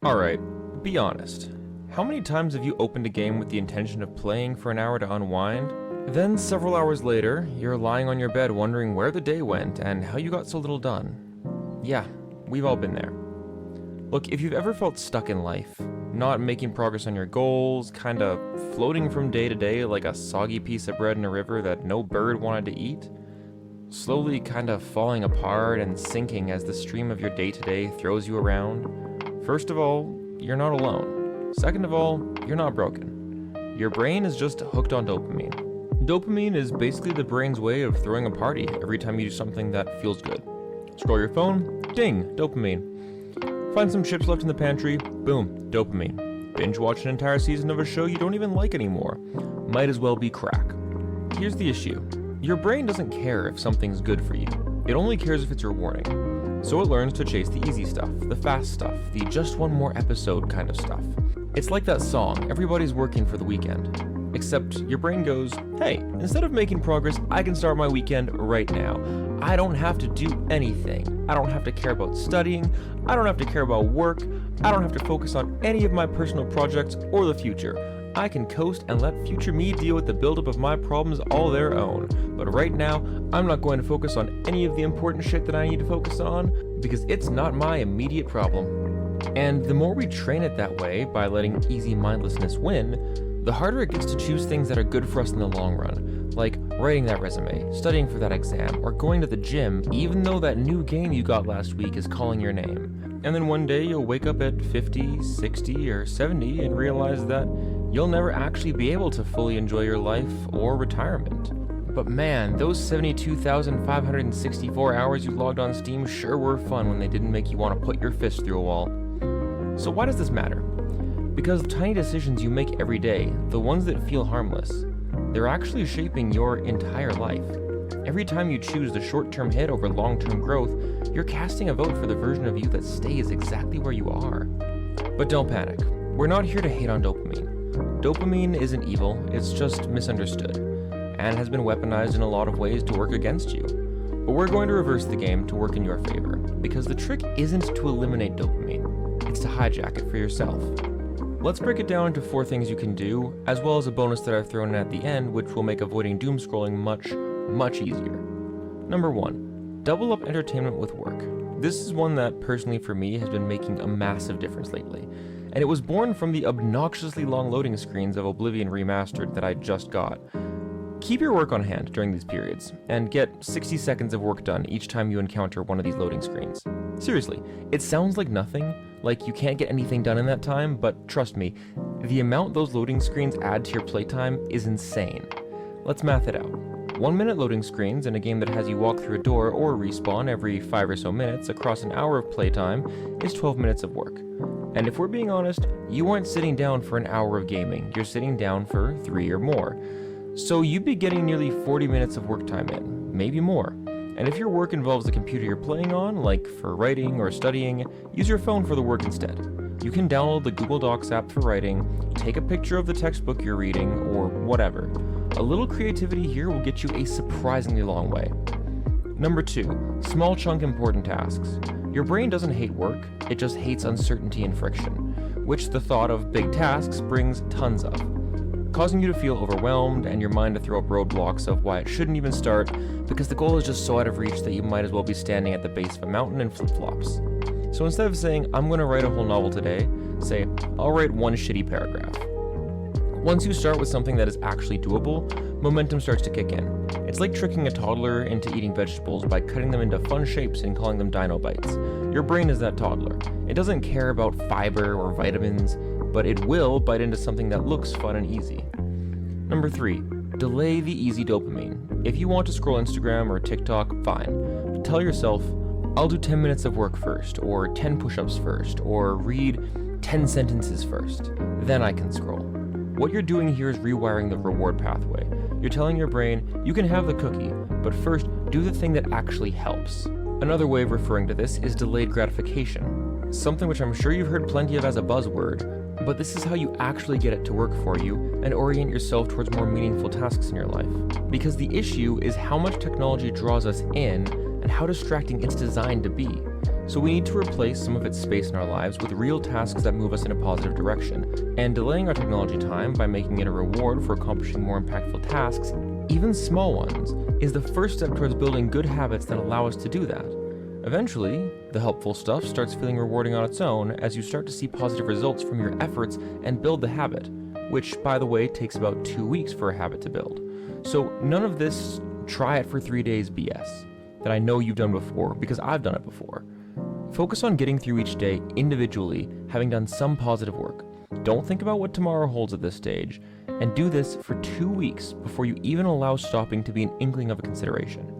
Alright, be honest. How many times have you opened a game with the intention of playing for an hour to unwind? Then several hours later, you're lying on your bed wondering where the day went and how you got so little done. Yeah, we've all been there. Look, if you've ever felt stuck in life, not making progress on your goals, kinda floating from day to day like a soggy piece of bread in a river that no bird wanted to eat, slowly kinda falling apart and sinking as the stream of your day-to-day throws you around, first of all, you're not alone. Second of all, you're not broken. Your brain is just hooked on dopamine. Dopamine is basically the brain's way of throwing a party every time you do something that feels good. Scroll your phone, ding, dopamine. Find some chips left in the pantry, boom, dopamine. Binge watch an entire season of a show you don't even like anymore. Might as well be crack. Here's the issue. Your brain doesn't care if something's good for you. It only cares if it's rewarding. So it learns to chase the easy stuff, the fast stuff, the just one more episode kind of stuff. It's like that song, Everybody's Working for the Weekend. Except your brain goes, hey, instead of making progress, I can start my weekend right now. I don't have to do anything. I don't have to care about studying. I don't have to care about work. I don't have to focus on any of my personal projects or the future. I can coast and let future me deal with the buildup of my problems all their own. But right now, I'm not going to focus on any of the important shit that I need to focus on because it's not my immediate problem. And the more we train it that way by letting easy mindlessness win, the harder it gets to choose things that are good for us in the long run, like writing that resume, studying for that exam, or going to the gym even though that new game you got last week is calling your name. And then one day you'll wake up at 50, 60, or 70 and realize that you'll never actually be able to fully enjoy your life or retirement. But man, those 72,564 hours you logged on Steam sure were fun when they didn't make you want to put your fist through a wall. So why does this matter? Because the tiny decisions you make every day, the ones that feel harmless, they're actually shaping your entire life. Every time you choose the short-term hit over long-term growth, you're casting a vote for the version of you that stays exactly where you are. But don't panic. We're not here to hate on dopamine. Dopamine isn't evil, it's just misunderstood, and has been weaponized in a lot of ways to work against you. But we're going to reverse the game to work in your favor, because the trick isn't to eliminate dopamine, it's to hijack it for yourself. Let's break it down into 4 things you can do, as well as a bonus that I've thrown in at the end, which will make avoiding doom scrolling much easier. Number 1, double up entertainment with work. This is one that personally for me has been making a massive difference lately, and it was born from the obnoxiously long loading screens of Oblivion Remastered that I just got. Keep your work on hand during these periods, and get 60 seconds of work done each time you encounter one of these loading screens. Seriously, it sounds like nothing, like you can't get anything done in that time, but trust me, the amount those loading screens add to your playtime is insane. Let's math it out. 1-minute loading screens in a game that has you walk through a door or respawn every 5 or so minutes across an hour of playtime is 12 minutes of work. And if we're being honest, you aren't sitting down for an hour of gaming, you're sitting down for 3 or more. So you'd be getting nearly 40 minutes of work time in, maybe more. And if your work involves the computer you're playing on, like for writing or studying, use your phone for the work instead. You can download the Google Docs app for writing, take a picture of the textbook you're reading, or whatever. A little creativity here will get you a surprisingly long way. Number 2, small chunk important tasks. Your brain doesn't hate work, it just hates uncertainty and friction, which the thought of big tasks brings tons of, causing you to feel overwhelmed and your mind to throw up roadblocks of why it shouldn't even start because the goal is just so out of reach that you might as well be standing at the base of a mountain in flip-flops. So instead of saying, I'm going to write a whole novel today, say, I'll write one shitty paragraph. Once you start with something that is actually doable, momentum starts to kick in. It's like tricking a toddler into eating vegetables by cutting them into fun shapes and calling them dino bites. Your brain is that toddler. It doesn't care about fiber or vitamins, but it will bite into something that looks fun and easy. Number 3, delay the easy dopamine. If you want to scroll Instagram or TikTok, fine. But tell yourself, I'll do 10 minutes of work first, or 10 push-ups first, or read 10 sentences first. Then I can scroll. What you're doing here is rewiring the reward pathway. You're telling your brain, you can have the cookie, but first, do the thing that actually helps. Another way of referring to this is delayed gratification, something which I'm sure you've heard plenty of as a buzzword, but this is how you actually get it to work for you and orient yourself towards more meaningful tasks in your life. Because the issue is how much technology draws us in and how distracting it's designed to be. So we need to replace some of its space in our lives with real tasks that move us in a positive direction, and delaying our technology time by making it a reward for accomplishing more impactful tasks, even small ones, is the first step towards building good habits that allow us to do that. Eventually, the helpful stuff starts feeling rewarding on its own as you start to see positive results from your efforts and build the habit, which, by the way, takes about 2 weeks for a habit to build. So none of this try it for 3 days BS that I know you've done before, because I've done it before. Focus on getting through each day individually, having done some positive work. Don't think about what tomorrow holds at this stage, and do this for 2 weeks before you even allow stopping to be an inkling of a consideration.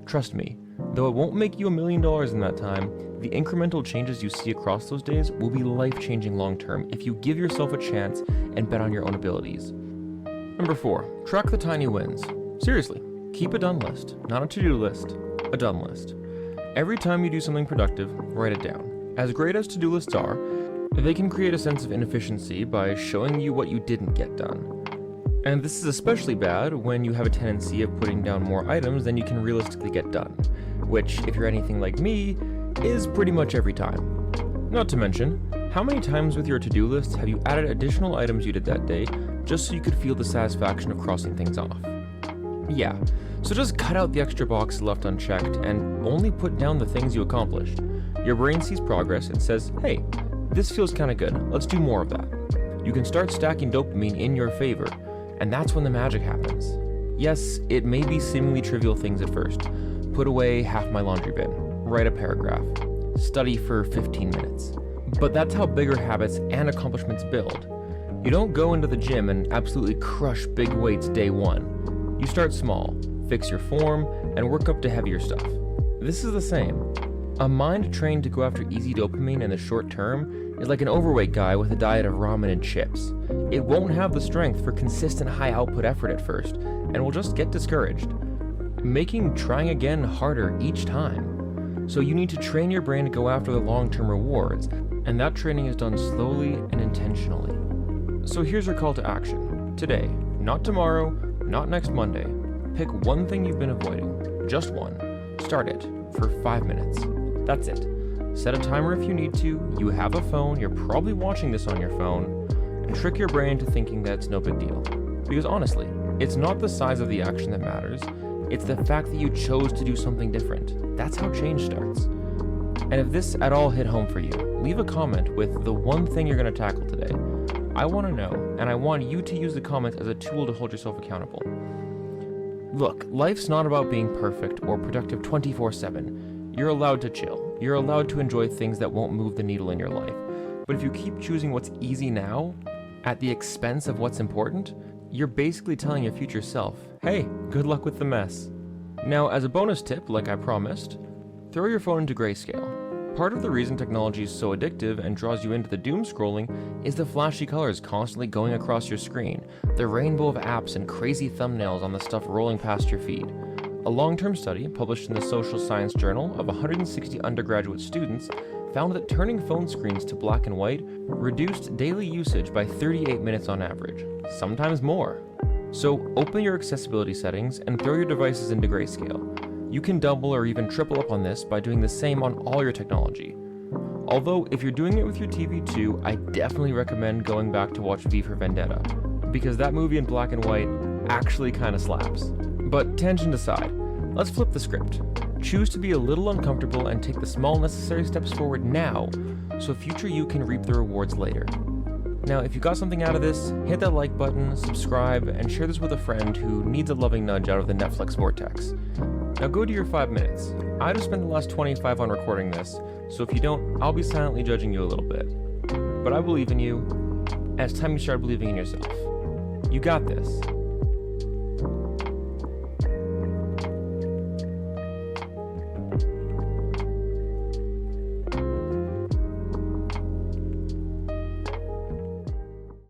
Trust me, though it won't make you $1 million in that time, the incremental changes you see across those days will be life-changing long-term if you give yourself a chance and bet on your own abilities. Number 4, track the tiny wins. Seriously, keep a done list, not a to-do list, a done list. Every time you do something productive, write it down. As great as to-do lists are, they can create a sense of inefficiency by showing you what you didn't get done. And this is especially bad when you have a tendency of putting down more items than you can realistically get done, which, if you're anything like me, is pretty much every time. Not to mention, how many times with your to-do list have you added additional items you did that day just so you could feel the satisfaction of crossing things off? Yeah, so just cut out the extra boxes left unchecked and only put down the things you accomplished. Your brain sees progress and says, hey, this feels kinda good, let's do more of that. You can start stacking dopamine in your favor, and that's when the magic happens. Yes, it may be seemingly trivial things at first. Put away half my laundry bin, write a paragraph, study for 15 minutes. But that's how bigger habits and accomplishments build. You don't go into the gym and absolutely crush big weights day one. You start small, fix your form, and work up to heavier stuff. This is the same. A mind trained to go after easy dopamine in the short term is like an overweight guy with a diet of ramen and chips. It won't have the strength for consistent high output effort at first, and will just get discouraged, making trying again harder each time. So you need to train your brain to go after the long-term rewards, and that training is done slowly and intentionally. So here's your call to action. Today, not tomorrow, not next Monday. Pick one thing you've been avoiding, just one. Start it for 5 minutes. That's it. Set a timer if you need to. You have a phone, you're probably watching this on your phone, and trick your brain into thinking that it's no big deal. Because honestly, it's not the size of the action that matters, it's the fact that you chose to do something different. That's how change starts. And if this at all hit home for you, leave a comment with the one thing you're going to tackle today. I want to know, and I want you to use the comments as a tool to hold yourself accountable. Look, life's not about being perfect or productive 24/7. You're allowed to chill. You're allowed to enjoy things that won't move the needle in your life. But if you keep choosing what's easy now, at the expense of what's important, you're basically telling your future self, hey, good luck with the mess. Now, as a bonus tip, like I promised, throw your phone into grayscale. Part of the reason technology is so addictive and draws you into the doom scrolling is the flashy colors constantly going across your screen, the rainbow of apps and crazy thumbnails on the stuff rolling past your feed. A long-term study published in the Social Science Journal of 160 undergraduate students found that turning phone screens to black and white reduced daily usage by 38 minutes on average, sometimes more. So open your accessibility settings and throw your devices into grayscale. You can double or even triple up on this by doing the same on all your technology. Although, if you're doing it with your TV too, I definitely recommend going back to watch V for Vendetta, because that movie in black and white actually kinda slaps. But tangent aside, let's flip the script. Choose to be a little uncomfortable and take the small necessary steps forward now, so future you can reap the rewards later. Now, if you got something out of this, hit that like button, subscribe, and share this with a friend who needs a loving nudge out of the Netflix vortex. Now go to your 5 minutes. I just spent the last 25 on recording this, so if you don't, I'll be silently judging you a little bit. But I believe in you, and it's time you start believing in yourself. You got this.